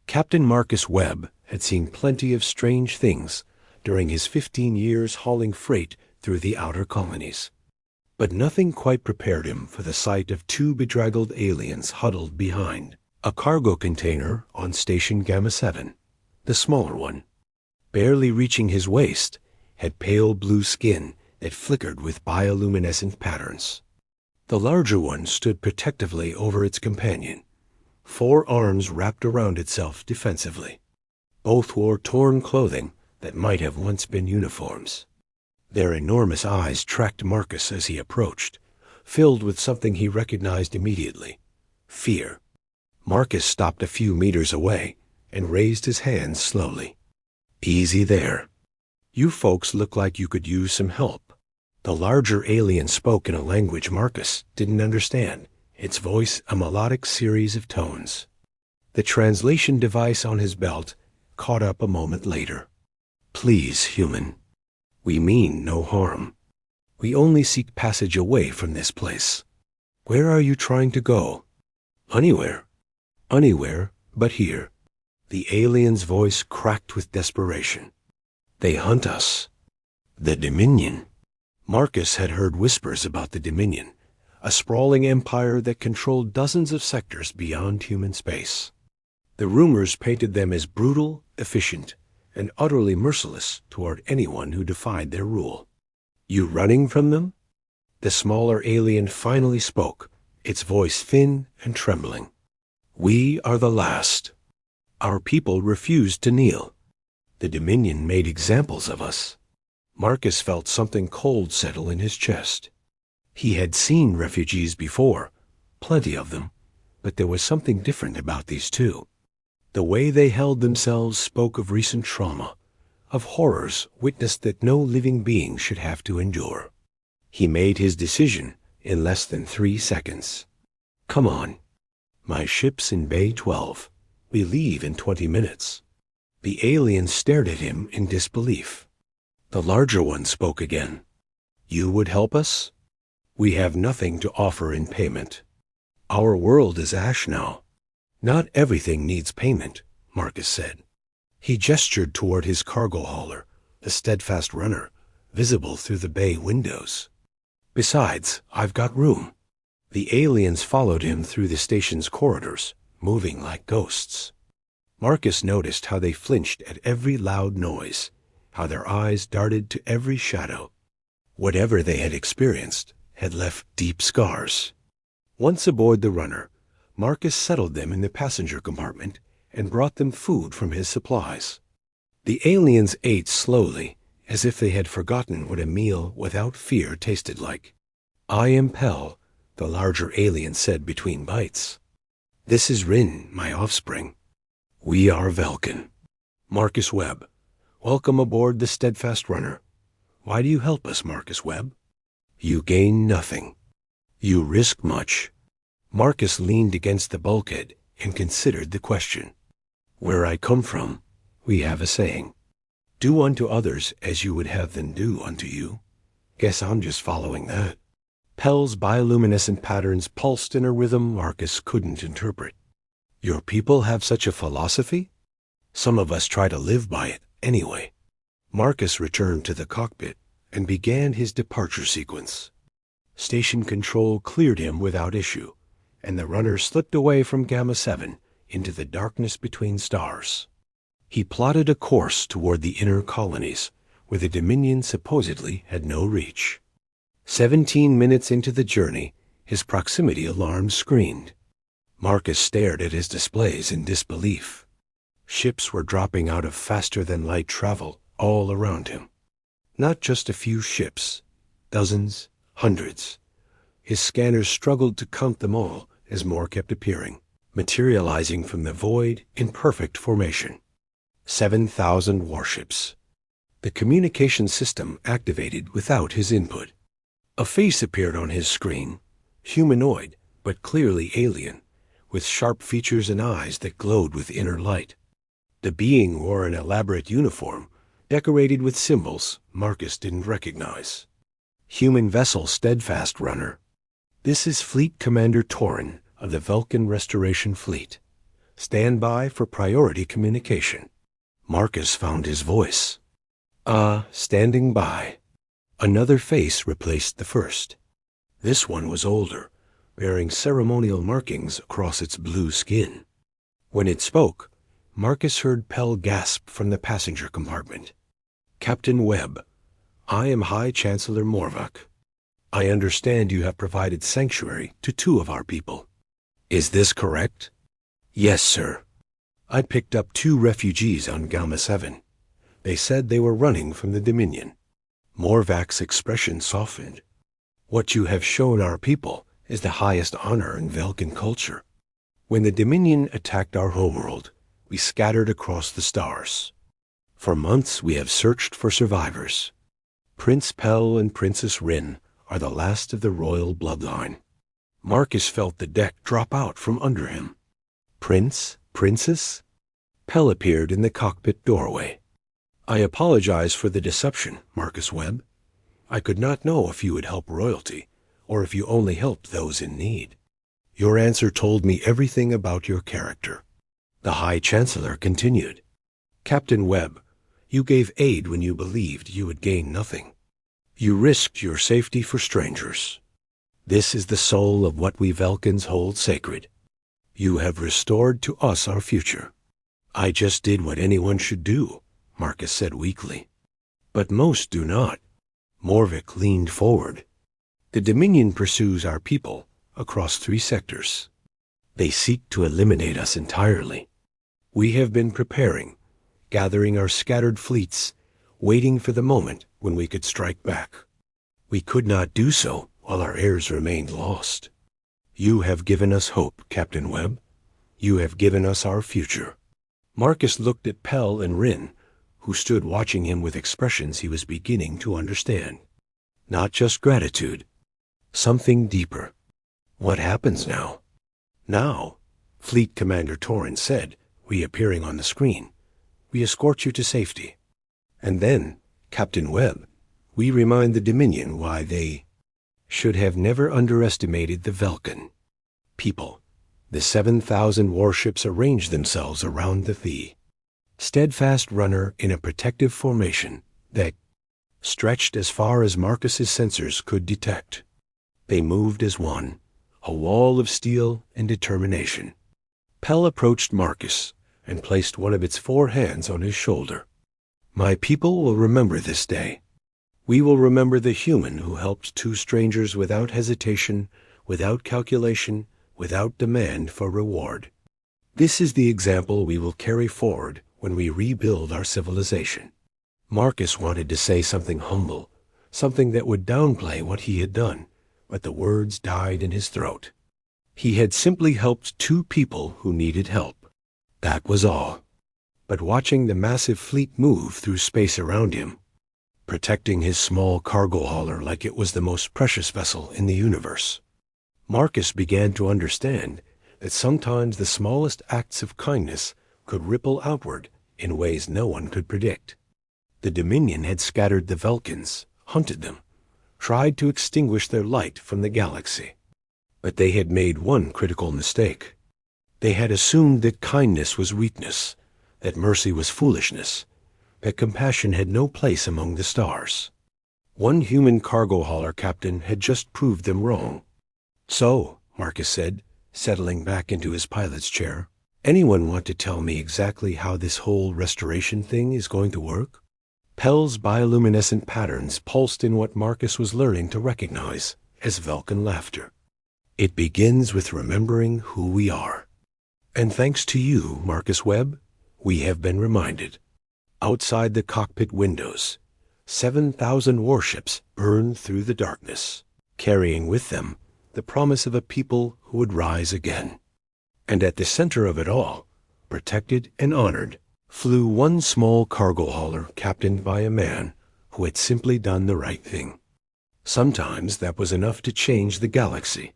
Captain Marcus Webb had seen plenty of strange things during his 15 years hauling freight through the outer colonies. But nothing quite prepared him for the sight of two bedraggled aliens huddled behind a cargo container on Station Gamma 7. The smaller one, barely reaching his waist, had pale blue skin that flickered with bioluminescent patterns. The larger one stood protectively over its companion, 4 arms wrapped around itself defensively. Both wore torn clothing that might have once been uniforms. Their enormous eyes tracked Marcus as he approached, filled with something he recognized immediately: fear. Marcus stopped a few meters away and raised his hands slowly. "Easy there. You folks look like you could use some help." The larger alien spoke in a language Marcus didn't understand, its voice a melodic series of tones. The translation device on his belt caught up a moment later. "Please, human. We mean no harm. We only seek passage away from this place. Where are you trying to go?" "Anywhere. Anywhere but here." The alien's voice cracked with desperation. "They hunt us. The Dominion." Marcus had heard whispers about the Dominion, a sprawling empire that controlled dozens of sectors beyond human space. The rumors painted them as brutal, efficient, and utterly merciless toward anyone who defied their rule. "You running from them?" The smaller alien finally spoke, its voice thin and trembling. "We are the last. Our people refused to kneel. The Dominion made examples of us." Marcus felt something cold settle in his chest. He had seen refugees before, plenty of them, but there was something different about these two. The way they held themselves spoke of recent trauma, of horrors witnessed that no living being should have to endure. He made his decision in less than 3 seconds. "Come on. My ship's in Bay 12. We leave in 20 minutes. The alien stared at him in disbelief. The larger one spoke again. "You would help us? We have nothing to offer in payment. Our world is ash now." "Not everything needs payment," Marcus said. He gestured toward his cargo hauler, the steadfast runner, visible through the bay windows. "Besides, I've got room." The aliens followed him through the station's corridors, moving like ghosts. Marcus noticed how they flinched at every loud noise, how their eyes darted to every shadow. Whatever they had experienced had left deep scars. Once aboard the runner, Marcus settled them in the passenger compartment and brought them food from his supplies. The aliens ate slowly, as if they had forgotten what a meal without fear tasted like. "I am Pell," the larger alien said between bites. "This is Rin, my offspring. We are Velkin." "Marcus Webb. Welcome aboard the Steadfast Runner." "Why do you help us, Marcus Webb?" "You gain nothing. You risk much." Marcus leaned against the bulkhead and considered the question. "Where I come from, we have a saying. Do unto others as you would have them do unto you. Guess I'm just following that." Pell's bioluminescent patterns pulsed in a rhythm Marcus couldn't interpret. "Your people have such a philosophy?" "Some of us try to live by it, anyway." Marcus returned to the cockpit and began his departure sequence. Station control cleared him without issue, and the runner slipped away from Gamma 7 into the darkness between stars. He plotted a course toward the inner colonies, where the Dominion supposedly had no reach. 17 minutes into the journey, his proximity alarm screened. Marcus stared at his displays in disbelief. Ships were dropping out of faster-than-light travel all around him. Not just a few ships, dozens, hundreds. His scanners struggled to count them all as more kept appearing, materializing from the void in perfect formation. 7,000 warships. The communication system activated without his input. A face appeared on his screen, humanoid but clearly alien, with sharp features and eyes that glowed with inner light. The being wore an elaborate uniform, decorated with symbols Marcus didn't recognize. "Human vessel Steadfast Runner. This is Fleet Commander Torren of the Vulcan Restoration Fleet. Stand by for priority communication. Marcus found his voice. Standing by. Another face replaced the first. This one was older, bearing ceremonial markings across its blue skin. When it spoke, Marcus heard Pell gasp from the passenger compartment. Captain Webb, I am High Chancellor Morvak. I understand you have provided sanctuary to 2 of our people. Is this correct? Yes, sir. I picked up 2 refugees on Gamma 7. They said they were running from the Dominion. Morvak's expression softened. What you have shown our people is the highest honor in Velkin culture. When the Dominion attacked our homeworld, we scattered across the stars. For months we have searched for survivors. Prince Pell and Princess Rin are the last of the royal bloodline. Marcus felt the deck drop out from under him. Prince? Princess? Pell appeared in the cockpit doorway. I apologize for the deception, Marcus Webb. I could not know if you would help royalty, or if you only helped those in need. Your answer told me everything about your character. The High Chancellor continued. Captain Webb, you gave aid when you believed you would gain nothing. You risked your safety for strangers. This is the soul of what we Velkins hold sacred. You have restored to us our future. I just did what anyone should do, Marcus said weakly. But most do not. Morvik leaned forward. The Dominion pursues our people across 3 sectors. They seek to eliminate us entirely. We have been preparing, gathering our scattered fleets, waiting for the moment when we could strike back. We could not do so while our heirs remained lost. You have given us hope, Captain Webb. You have given us our future. Marcus looked at Pell and Rin, who stood watching him with expressions he was beginning to understand. Not just gratitude, something deeper. What happens now? Now, Fleet Commander Torrens said, reappearing on the screen, we escort you to safety. And then, Captain Webb, we remind the Dominion why they should have never underestimated the Velkin. People, the 7,000 warships arranged themselves around the Thee. Steadfast runner in a protective formation that stretched as far as Marcus's sensors could detect. They moved as one, a wall of steel and determination. Pell approached Marcus and placed one of its 4 hands on his shoulder. My people will remember this day. We will remember the human who helped 2 strangers without hesitation, without calculation, without demand for reward. This is the example we will carry forward when we rebuild our civilization. Marcus wanted to say something humble, something that would downplay what he had done, but the words died in his throat. He had simply helped 2 people who needed help. That was all. But watching the massive fleet move through space around him, protecting his small cargo hauler like it was the most precious vessel in the universe, Marcus began to understand that sometimes the smallest acts of kindness could ripple outward in ways no one could predict. The Dominion had scattered the Velkins, hunted them, tried to extinguish their light from the galaxy. But they had made one critical mistake. They had assumed that kindness was weakness, that mercy was foolishness, that compassion had no place among the stars. One human cargo hauler captain had just proved them wrong. So, Marcus said, settling back into his pilot's chair, anyone want to tell me exactly how this whole restoration thing is going to work? Pell's bioluminescent patterns pulsed in what Marcus was learning to recognize as Velkin laughter. It begins with remembering who we are. And thanks to you, Marcus Webb, we have been reminded. Outside the cockpit windows, 7,000 warships burned through the darkness, carrying with them the promise of a people who would rise again. And at the center of it all, protected and honored, flew one small cargo hauler captained by a man who had simply done the right thing. Sometimes that was enough to change the galaxy.